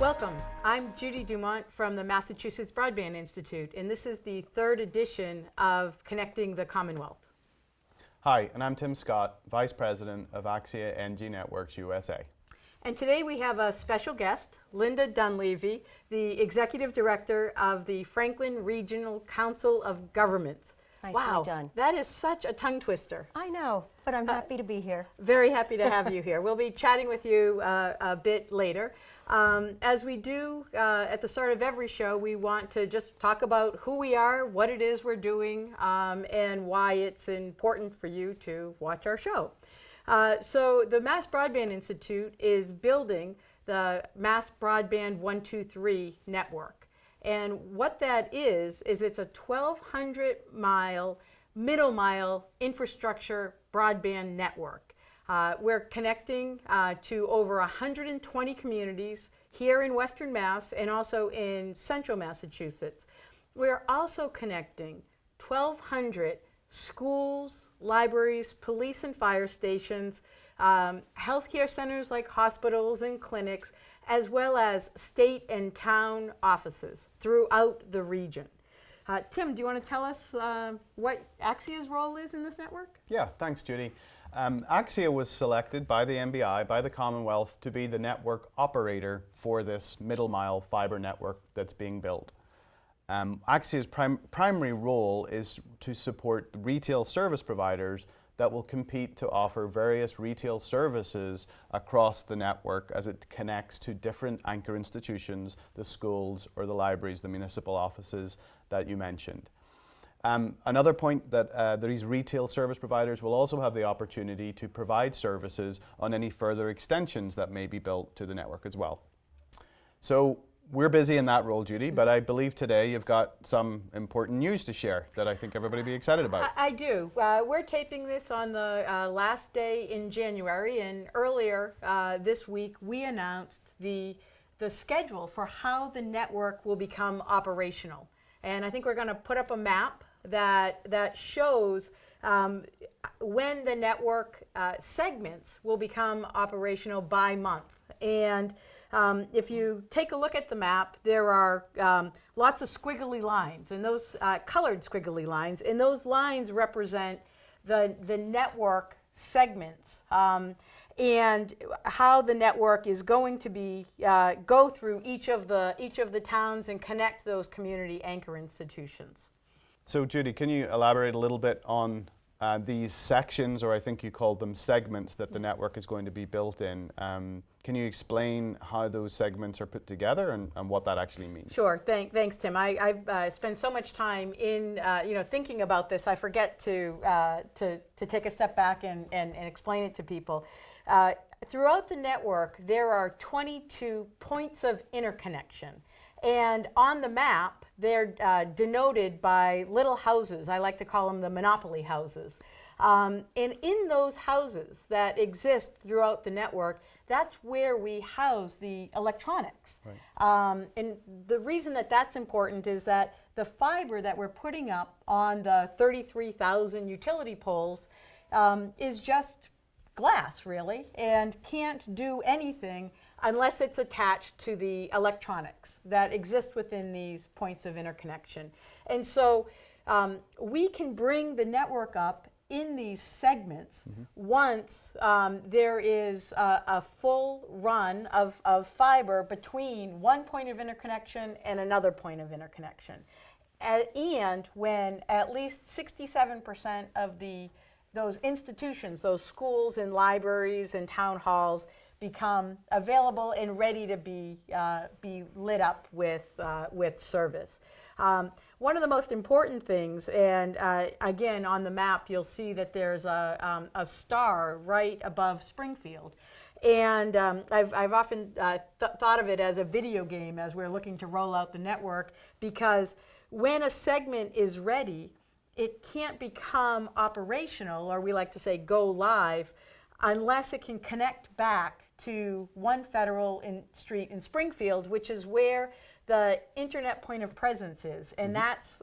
Welcome. I'm Judy Dumont from the Massachusetts Broadband Institute, and this is the third edition of Connecting the Commonwealth. Hi, and I'm Tim Scott, Vice President of Axia NG Networks USA. And today we have a special guest, Linda Dunleavy, the Executive Director of the Franklin Regional Council of Governments. Nicely done. That is such a tongue twister. I know, but I'm happy to be here. Very happy to have you here. We'll be chatting with you a bit later. As we do at the start of every show, we want to just talk about who we are, what it is we're doing, and why it's important for you to watch our show. So the Mass Broadband Institute is building the MassBroadband123 network. And what that is it's a 1,200-mile, middle-mile infrastructure broadband network. We're connecting to over 120 communities here in Western Mass and also in Central Massachusetts. We're also connecting 1,200 schools, libraries, police and fire stations, healthcare centers like hospitals and clinics, as well as state and town offices throughout the region. Tim, do you want to tell us what Axia's role is in this network? Yeah, thanks, Judy. Axia was selected by the MBI, by the Commonwealth, to be the network operator for this middle-mile fiber network that's being built. Axia's primary role is to support retail service providers that will compete to offer various retail services across the network as it connects to different anchor institutions, the schools or the libraries, the municipal offices that you mentioned. Another point that these retail service providers will also have the opportunity to provide services on any further extensions that may be built to the network as well. So we're busy in that role, Judy, but I believe today you've got some important news to share that I think everybody will be excited about. I do. We're taping this on the last day in January, and earlier this week we announced the schedule for how the network will become operational. And I think we're going to put up a map that shows when the network segments will become operational by month. And if you take a look at the map, there are lots of squiggly lines, and those colored squiggly lines, and those lines represent the network segments and how the network is going to be go through each of the towns and connect those community anchor institutions. So Judy, can you elaborate a little bit on these sections, or I think you called them segments, that the network is going to be built in? Can you explain how those segments are put together and what that actually means? Sure. Thanks, Tim. I've spent so much time in thinking about this. I forget to take a step back and explain it to people. Throughout the network, there are 22 points of interconnection. And on the map, they're denoted by little houses. I like to call them the monopoly houses. And in those houses that exist throughout the network, that's where we house the electronics. Right. And the reason that that's important is that the fiber that we're putting up on the 33,000 utility poles is just glass, really, and can't do anything unless it's attached to the electronics that exist within these points of interconnection. And so we can bring the network up in these segments once there is a full run of fiber between one point of interconnection and another point of interconnection. And when at least 67% of those institutions, those schools and libraries and town halls, become available and ready to be lit up with service. One of the most important things, and again on the map you'll see that there's a star right above Springfield. And I've often thought of it as a video game as we're looking to roll out the network, because when a segment is ready, it can't become operational, or we like to say go live, unless it can connect back to one Federal Street in Springfield, which is where the internet point of presence is. And that's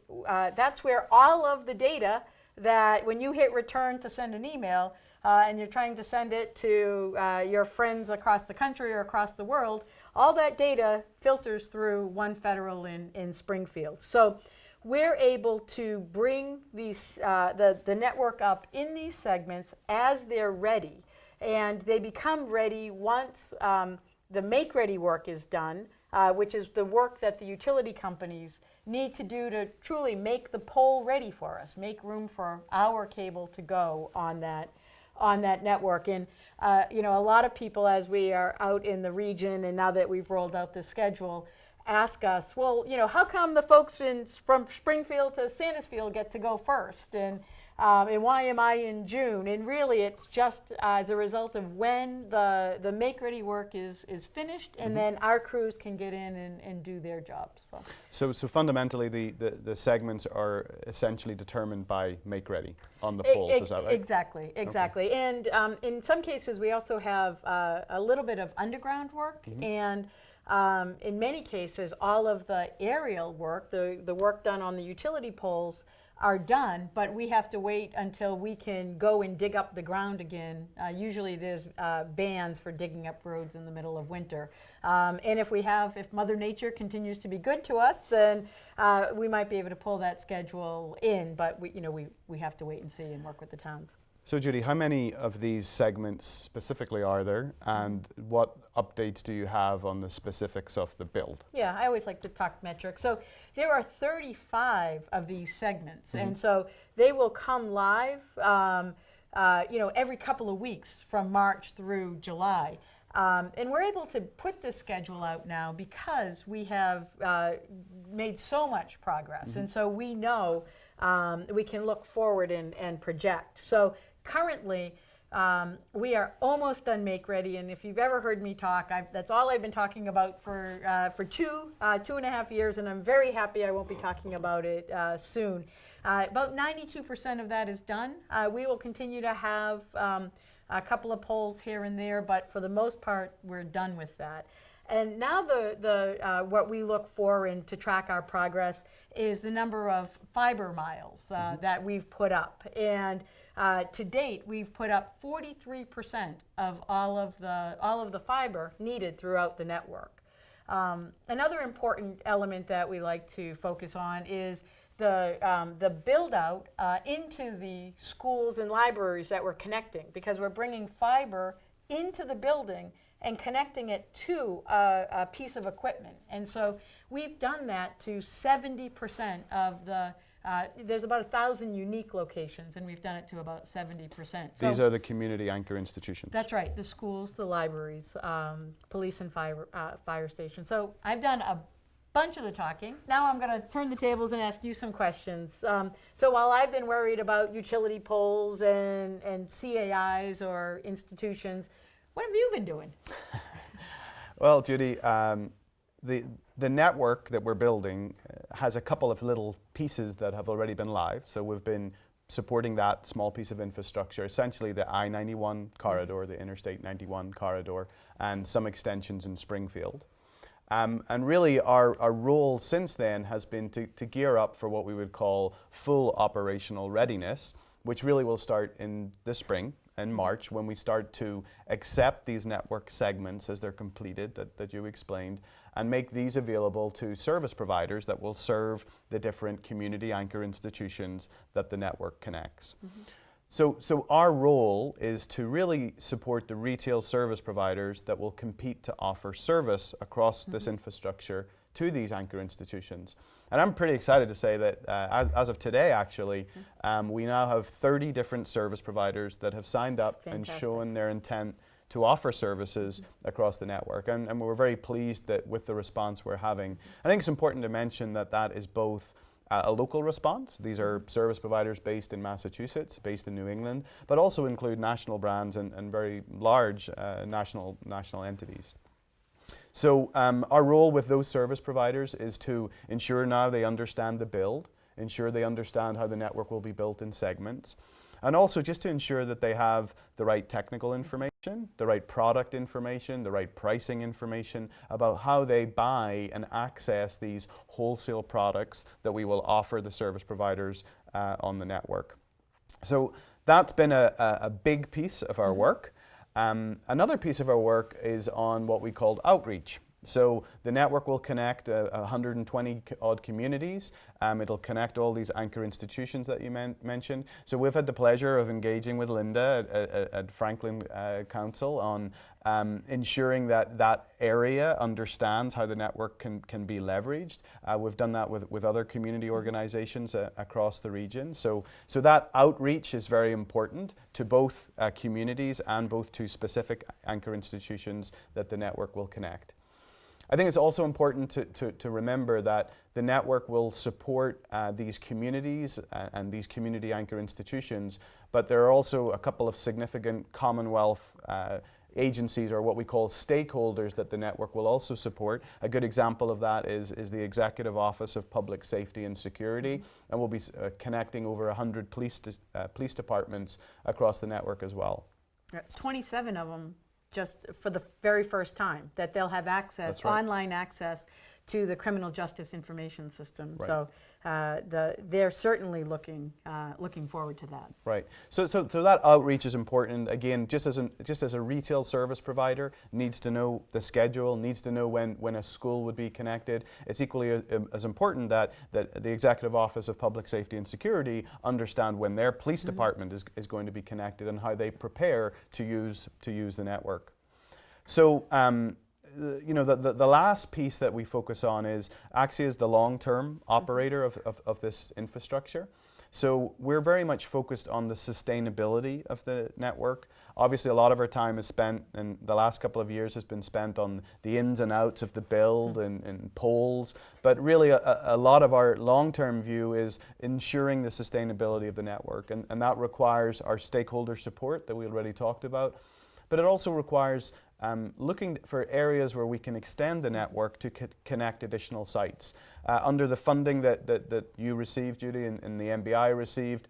where all of the data that when you hit return to send an email and you're trying to send it to your friends across the country or across the world, all that data filters through One Federal in Springfield. So we're able to bring these, the network up in these segments as they're ready. And they become ready once the make-ready work is done, which is the work that the utility companies need to do to truly make the pole ready for us, make room for our cable to go on that network. And you know, a lot of people, as we are out in the region and now that we've rolled out the schedule, ask us, well, you know, how come the folks from Springfield to Sandusfield get to go first? And why am I in June? And really, it's just as a result of when the make-ready work is finished, and then our crews can get in and do their jobs. So fundamentally, the segments are essentially determined by make-ready on the poles, is that right? Exactly. Okay. And in some cases, we also have a little bit of underground work, and in many cases, all of the aerial work, the work done on the utility poles, are done, but we have to wait until we can go and dig up the ground again. Usually there's bans for digging up roads in the middle of winter. And if Mother Nature continues to be good to us, then we might be able to pull that schedule in, but we have to wait and see and work with the towns. So Judy, how many of these segments specifically are there, and what updates do you have on the specifics of the build? Yeah, I always like to talk metrics. So there are 35 of these segments, and so they will come live every couple of weeks from March through July. And we're able to put this schedule out now because we have made so much progress, and so we know we can look forward and project. So currently, we are almost done make-ready, and if you've ever heard me talk, that's all I've been talking about for 2.5 years, and I'm very happy I won't be talking about it soon. About 92% of that is done. We will continue to have a couple of polls here and there, but for the most part, we're done with that. And now what we look for and to track our progress is the number of fiber miles that we've put up. And to date, we've put up 43% of all of the fiber needed throughout the network. Another important element that we like to focus on is the build out into the schools and libraries that we're connecting, because we're bringing fiber into the building and connecting it to a piece of equipment. And so we've done that to 70% of the, there's about 1,000 unique locations, and we've done it to about 70%. These are the community anchor institutions. That's right, the schools, the libraries, police and fire stations. So I've done a bunch of the talking. Now I'm going to turn the tables and ask you some questions. So while I've been worried about utility poles and CAIs or institutions, what have you been doing? Well, Judy, the network that we're building has a couple of little pieces that have already been live. So we've been supporting that small piece of infrastructure, essentially the I-91 corridor, the Interstate 91 corridor, and some extensions in Springfield. And really our role since then has been to gear up for what we would call full operational readiness, which really will start in the spring, in March, when we start to accept these network segments as they're completed, that you explained, and make these available to service providers that will serve the different community anchor institutions that the network connects. So our role is to really support the retail service providers that will compete to offer service across this infrastructure to these anchor institutions. And I'm pretty excited to say that as of today, actually, we now have 30 different service providers that have signed up and shown their intent to offer services across the network. And we're very pleased that with the response we're having. I think it's important to mention that that is both a local response. These are service providers based in Massachusetts, based in New England, but also include national brands and very large national entities. So our role with those service providers is to ensure now they understand the build, ensure they understand how the network will be built in segments, and also just to ensure that they have the right technical information, the right product information, the right pricing information about how they buy and access these wholesale products that we will offer the service providers on the network. So that's been a big piece of our work. Another piece of our work is on what we called outreach. So the network will connect 120 odd communities. It'll connect all these anchor institutions that you mentioned. So we've had the pleasure of engaging with Linda at Franklin Council on ensuring that that area understands how the network can be leveraged. We've done that with other community organizations across the region. So that outreach is very important to both communities and both to specific anchor institutions that the network will connect. I think it's also important to remember that the network will support these communities and these community anchor institutions, but there are also a couple of significant Commonwealth agencies, or what we call stakeholders, that the network will also support. A good example of that is the Executive Office of Public Safety and Security, and we'll be connecting over 100 police departments across the network as well. 27 of them just for the very first time, that they'll have access, That's right. online access to the criminal justice information system. Right. So they're certainly looking forward to that. Right. So that outreach is important. Again, just as a retail service provider needs to know the schedule, needs to know when a school would be connected. It's equally as important that the Executive Office of Public Safety and Security understand when their police department is going to be connected and how they prepare to use the network. So. The last piece that we focus on is Axia is the long-term operator of this infrastructure. So we're very much focused on the sustainability of the network. Obviously, a lot of our time is spent, and the last couple of years has been spent on the ins and outs of the build and poles. But really, a lot of our long-term view is ensuring the sustainability of the network. And that requires our stakeholder support that we already talked about. But it also requires looking for areas where we can extend the network to connect additional sites. Under the funding that you received, Judy, and the MBI received,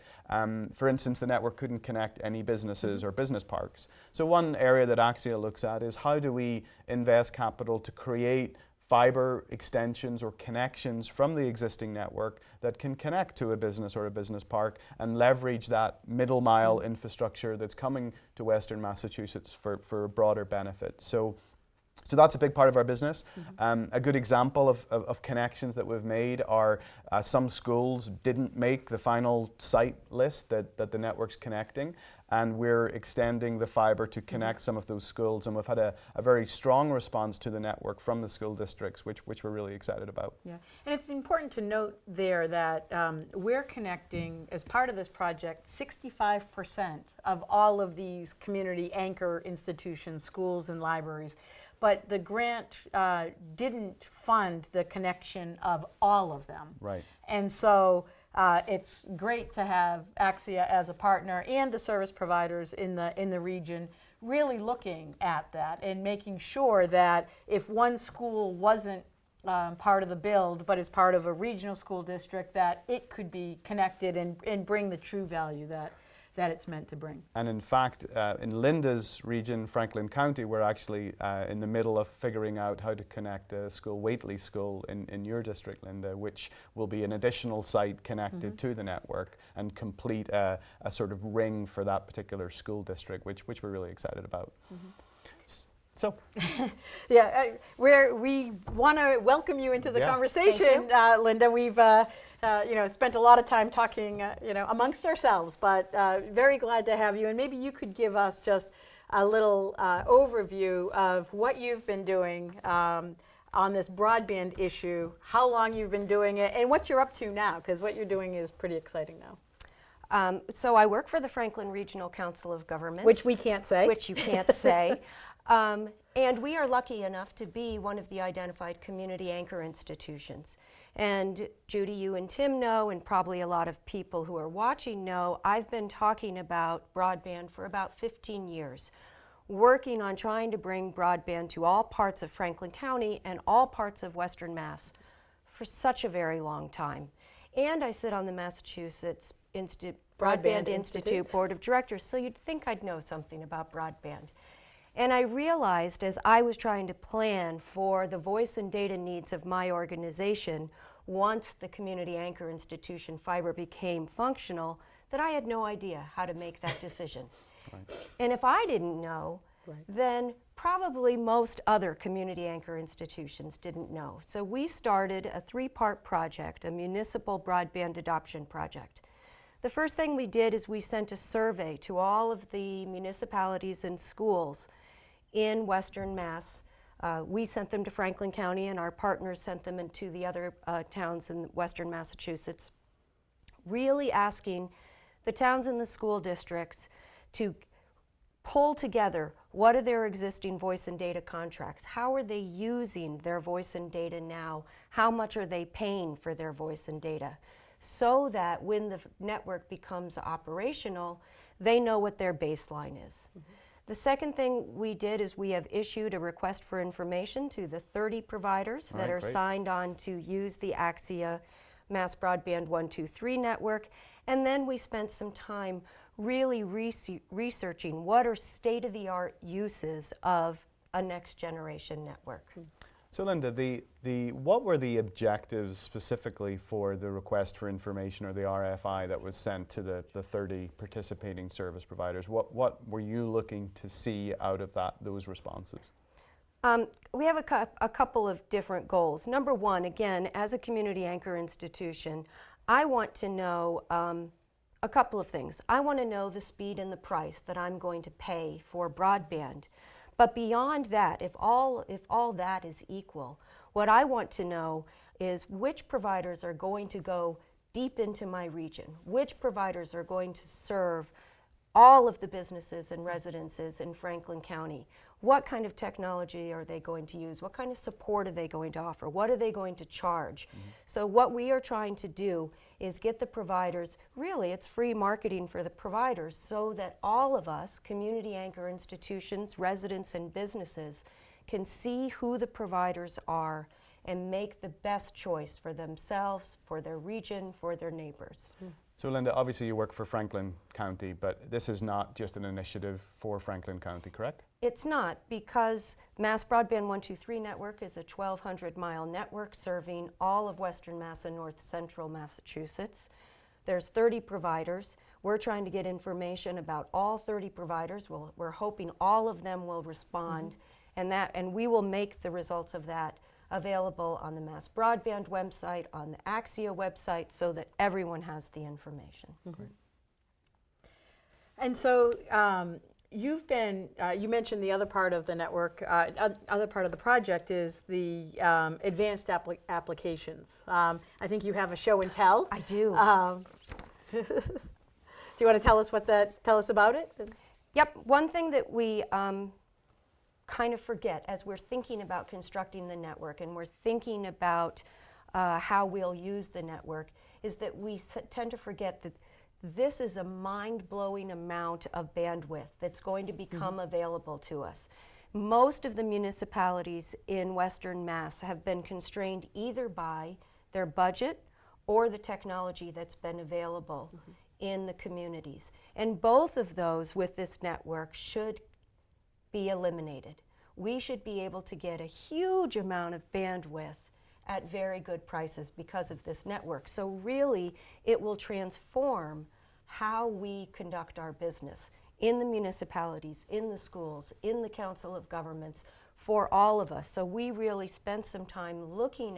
for instance, the network couldn't connect any businesses or business parks. So one area that Axia looks at is how do we invest capital to create fiber extensions or connections from the existing network that can connect to a business or a business park and leverage that middle mile infrastructure that's coming to Western Massachusetts for a broader benefit. So that's a big part of our business. A good example of connections that we've made are some schools didn't make the final site list that the network's connecting, and we're extending the fiber to connect some of those schools, and we've had a very strong response to the network from the school districts, which we're really excited about. Yeah, and it's important to note there that we're connecting, as part of this project, 65% of all of these community anchor institutions, schools and libraries. But the grant didn't fund the connection of all of them. Right. And so it's great to have Axia as a partner and the service providers in the region really looking at that and making sure that if one school wasn't part of the build but is part of a regional school district, that it could be connected and bring the true value that it's meant to bring. And in fact, in Linda's region, Franklin County, we're actually in the middle of figuring out how to connect a school, Whately School, in your district, Linda, which will be an additional site connected to the network and complete a sort of ring for that particular school district, which we're really excited about. So, yeah, we want to welcome you into the conversation, Linda. We've spent a lot of time talking, amongst ourselves, but very glad to have you. And maybe you could give us just a little overview of what you've been doing on this broadband issue, how long you've been doing it, and what you're up to now, because what you're doing is pretty exciting now. So I work for the Franklin Regional Council of Governments. Which we can't say. Which you can't say. And we are lucky enough to be one of the identified community anchor institutions. And Judy, you and Tim know, and probably a lot of people who are watching know, I've been talking about broadband for about 15 years, working on trying to bring broadband to all parts of Franklin County and all parts of Western Mass for such a very long time. And I sit on the Massachusetts Broadband Institute Board of Directors, so you'd think I'd know something about broadband. And I realized as I was trying to plan for the voice and data needs of my organization, once the community anchor institution fiber became functional, that I had no idea how to make that decision. Right. And if I didn't know, than probably most other community anchor institutions didn't know. So we started a 3-part project, a municipal broadband adoption project. The first thing we did is we sent a survey to all of the municipalities and schools in Western Mass. We sent them to Franklin County, and our partners sent them into the other towns in Western Massachusetts, really asking the towns and the school districts to pull together what are their existing voice and data contracts, how are they using their voice and data now, how much are they paying for their voice and data, so that when the network becomes operational, they know what their baseline is. The second thing we did is we have issued a request for information to the 30 providers that are signed on to use the Axia MassBroadband123 network, and then we spent some time really researching what are state-of-the-art uses of a next-generation network. So Linda, what were the objectives specifically for the request for information, or the RFI, that was sent to the 30 participating service providers? What were you looking to see out of those responses? We have a couple of different goals. Number one, again, as a community anchor institution, I want to know a couple of things. I want to know the speed and the price that I'm going to pay for broadband. But beyond that, if all that is equal, what I want to know is which providers are going to go deep into my region, which providers are going to serve all of the businesses and residences in Franklin County. What kind of technology are they going to use? What kind of support are they going to offer? What are they going to charge? So what we are trying to do is get the providers, really it's free marketing for the providers, so that all of us, community anchor institutions, residents and businesses, can see who the providers are and make the best choice for themselves, for their region, for their neighbors. So Linda, obviously you work for Franklin County, but this is not just an initiative for Franklin County, correct? It's not, because MassBroadband123 network is a 1,200-mile network serving all of Western Mass and North Central Massachusetts. There's 30 providers. We're trying to get information about all 30 providers. We're hoping all of them will respond, and we will make the results of that available on the Mass Broadband website, on the Axia website, so that everyone has the information. And so you've been, you mentioned the other part of the network, other part of the project is the advanced applications. I think you have a show and tell. I do. Do you want to tell us about it? Yep, one thing that we kind of forget as we're thinking about constructing the network and we're thinking about how we'll use the network is that we tend to forget that this is a mind-blowing amount of bandwidth that's going to become available to us. Most of the municipalities in Western Mass have been constrained either by their budget or the technology that's been available in the communities. And both of those with this network should be eliminated. We should be able to get a huge amount of bandwidth at very good prices because of this network. So really, it will transform how we conduct our business in the municipalities, in the schools, in the Council of Governments, for all of us. So we really spent some time looking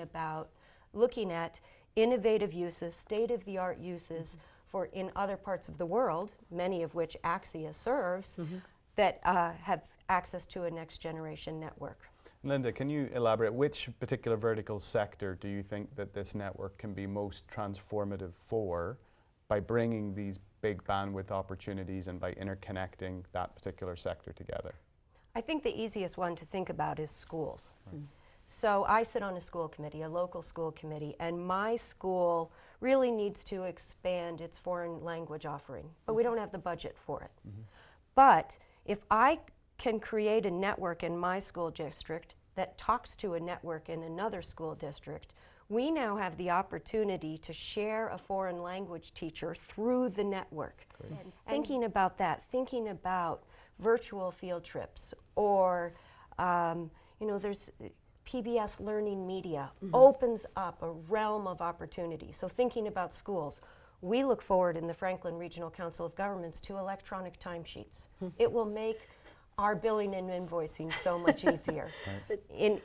at innovative uses, state-of-the-art uses for in other parts of the world, many of which Axia serves, that have access to a next-generation network. Linda, can you elaborate which particular vertical sector do you think that this network can be most transformative for by bringing these big bandwidth opportunities and by interconnecting that particular sector together? I think the easiest one to think about is schools. So I sit on a school committee, a local school committee, and my school really needs to expand its foreign language offering, but we don't have the budget for it. But if I can create a network in my school district that talks to a network in another school district, we now have the opportunity to share a foreign language teacher through the network. And thinking about that, thinking about virtual field trips, or there's PBS Learning Media opens up a realm of opportunity. So thinking about schools, we look forward in the Franklin Regional Council of Governments to electronic timesheets. It will make our billing and invoicing so much easier.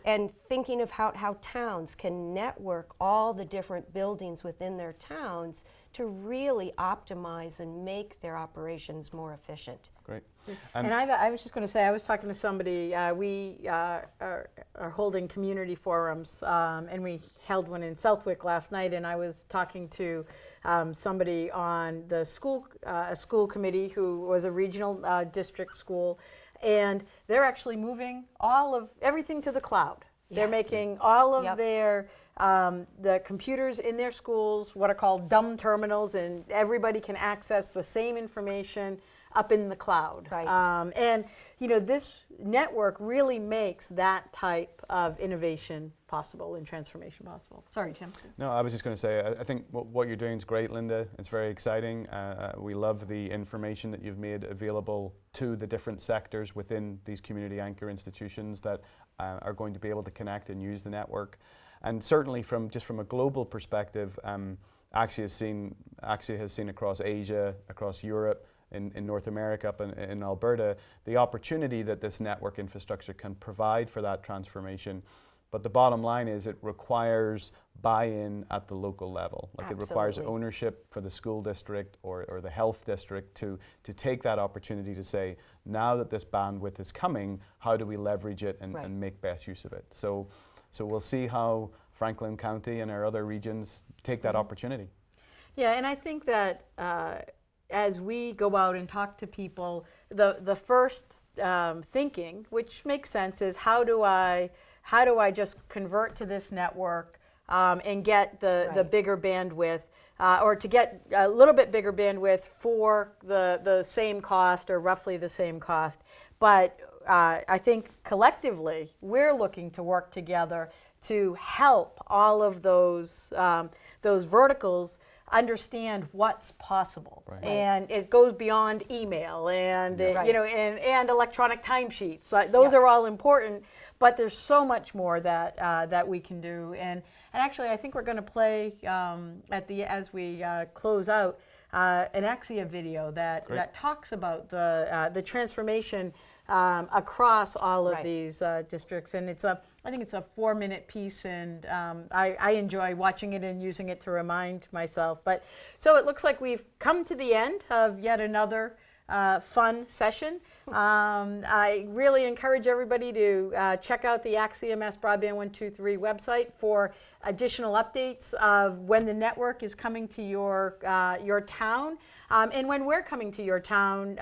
And thinking of how towns can network all the different buildings within their towns to really optimize and make their operations more efficient. Great. And I was just going to say, I was talking to somebody, we are holding community forums, and we held one in Southwick last night, and I was talking to somebody on the a school committee who was a regional district school, and they're actually moving everything to the cloud. Yeah. They're making all of Yep. their the computers in their schools what are called dumb terminals, and everybody can access the same information up in the cloud. Right. And this network really makes that type of innovation possible and transformation possible. Sorry, Tim. No, I was just going to say, I think what you're doing is great, Linda. It's very exciting. We love the information that you've made available to the different sectors within these community anchor institutions that are going to be able to connect and use the network. And certainly from a global perspective, Axia has seen across Asia, across Europe, in North America, up in Alberta, the opportunity that this network infrastructure can provide for that transformation. But the bottom line is it requires buy-in at the local level. Like Absolutely. It requires ownership for the school district or the health district to take that opportunity to say, now that this bandwidth is coming, how do we leverage it and make best use of it? So we'll see how Franklin County and our other regions take that opportunity. Yeah, and I think that as we go out and talk to people, the first thinking, which makes sense, is how do I just convert to this network and get the bigger bandwidth, or to get a little bit bigger bandwidth for the same cost or roughly the same cost. But I think collectively we're looking to work together to help all of those verticals understand what's possible. Right. And it goes beyond email and and electronic timesheets. So those Yeah. are all important, but there's so much more that we can do. And actually, I think we're going to play as we close out an Axia video that talks about the transformation across all of these districts, and I think it's a 4-minute piece, and I enjoy watching it and using it to remind myself. But so it looks like we've come to the end of yet another fun session. I really encourage everybody to check out the Axia MassBroadband123 website for additional updates of when the network is coming to your town, and when we're coming to your town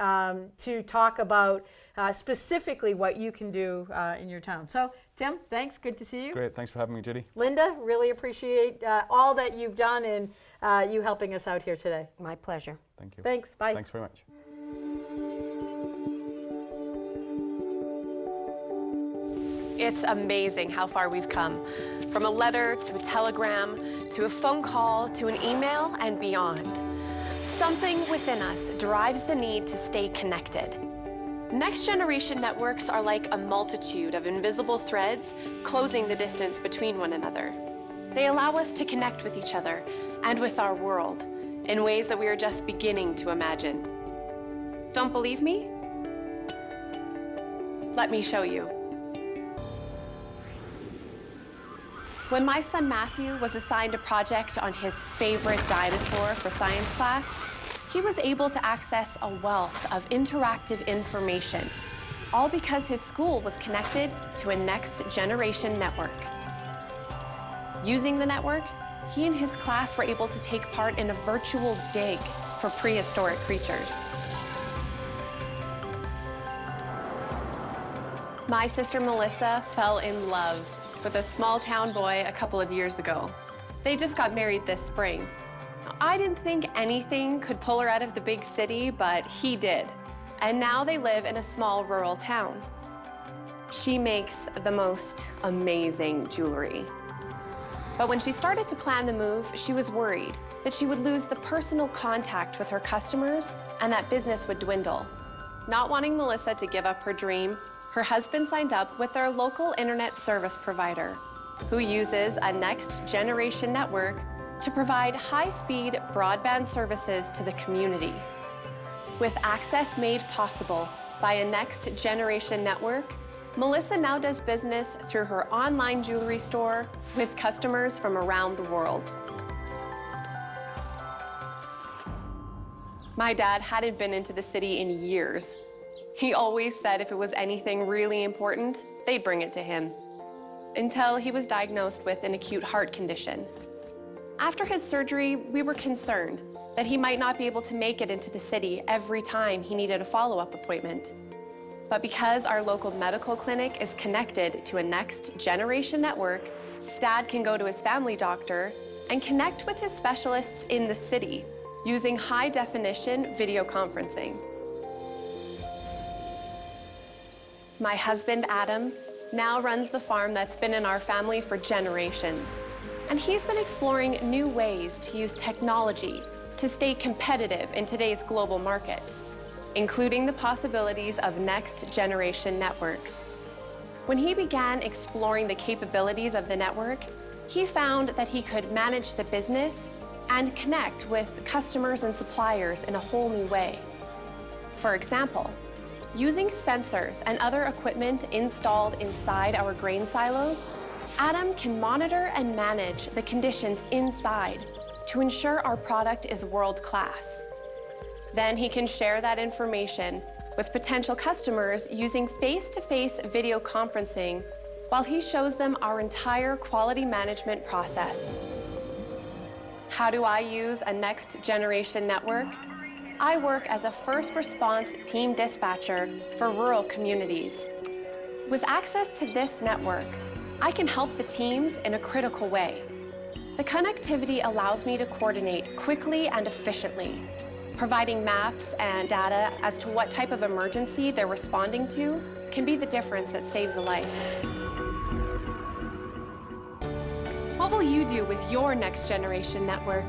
to talk about specifically what you can do in your town. So, Tim, thanks. Good to see you. Great. Thanks for having me, Judy. Linda, really appreciate all that you've done and you helping us out here today. My pleasure. Thank you. Thanks. Bye. Thanks very much. It's amazing how far we've come. From a letter to a telegram, to a phone call, to an email, and beyond. Something within us drives the need to stay connected. Next generation networks are like a multitude of invisible threads closing the distance between one another. They allow us to connect with each other and with our world in ways that we are just beginning to imagine. Don't believe me? Let me show you. When my son Matthew was assigned a project on his favorite dinosaur for science class, he was able to access a wealth of interactive information, all because his school was connected to a next-generation network. Using the network, he and his class were able to take part in a virtual dig for prehistoric creatures. My sister Melissa fell in love with a small-town boy a couple of years ago. They just got married this spring. I didn't think anything could pull her out of the big city, but he did. And now they live in a small rural town. She makes the most amazing jewelry. But when she started to plan the move, she was worried that she would lose the personal contact with her customers and that business would dwindle. Not wanting Melissa to give up her dream, her husband signed up with their local internet service provider, who uses a next-generation network to provide high-speed broadband services to the community. With access made possible by a next-generation network, Melissa now does business through her online jewelry store with customers from around the world. My dad hadn't been into the city in years. He always said if it was anything really important, they'd bring it to him. Until he was diagnosed with an acute heart condition. After his surgery, we were concerned that he might not be able to make it into the city every time he needed a follow-up appointment. But because our local medical clinic is connected to a next-generation network, Dad can go to his family doctor and connect with his specialists in the city using high-definition video conferencing. My husband, Adam, now runs the farm that's been in our family for generations. And he's been exploring new ways to use technology to stay competitive in today's global market, including the possibilities of next-generation networks. When he began exploring the capabilities of the network, he found that he could manage the business and connect with customers and suppliers in a whole new way. For example, using sensors and other equipment installed inside our grain silos, Adam can monitor and manage the conditions inside to ensure our product is world-class. Then he can share that information with potential customers using face-to-face video conferencing while he shows them our entire quality management process. How do I use a next-generation network? I work as a first response team dispatcher for rural communities. With access to this network, I can help the teams in a critical way. The connectivity allows me to coordinate quickly and efficiently, providing maps and data as to what type of emergency they're responding to can be the difference that saves a life. What will you do with your next generation network?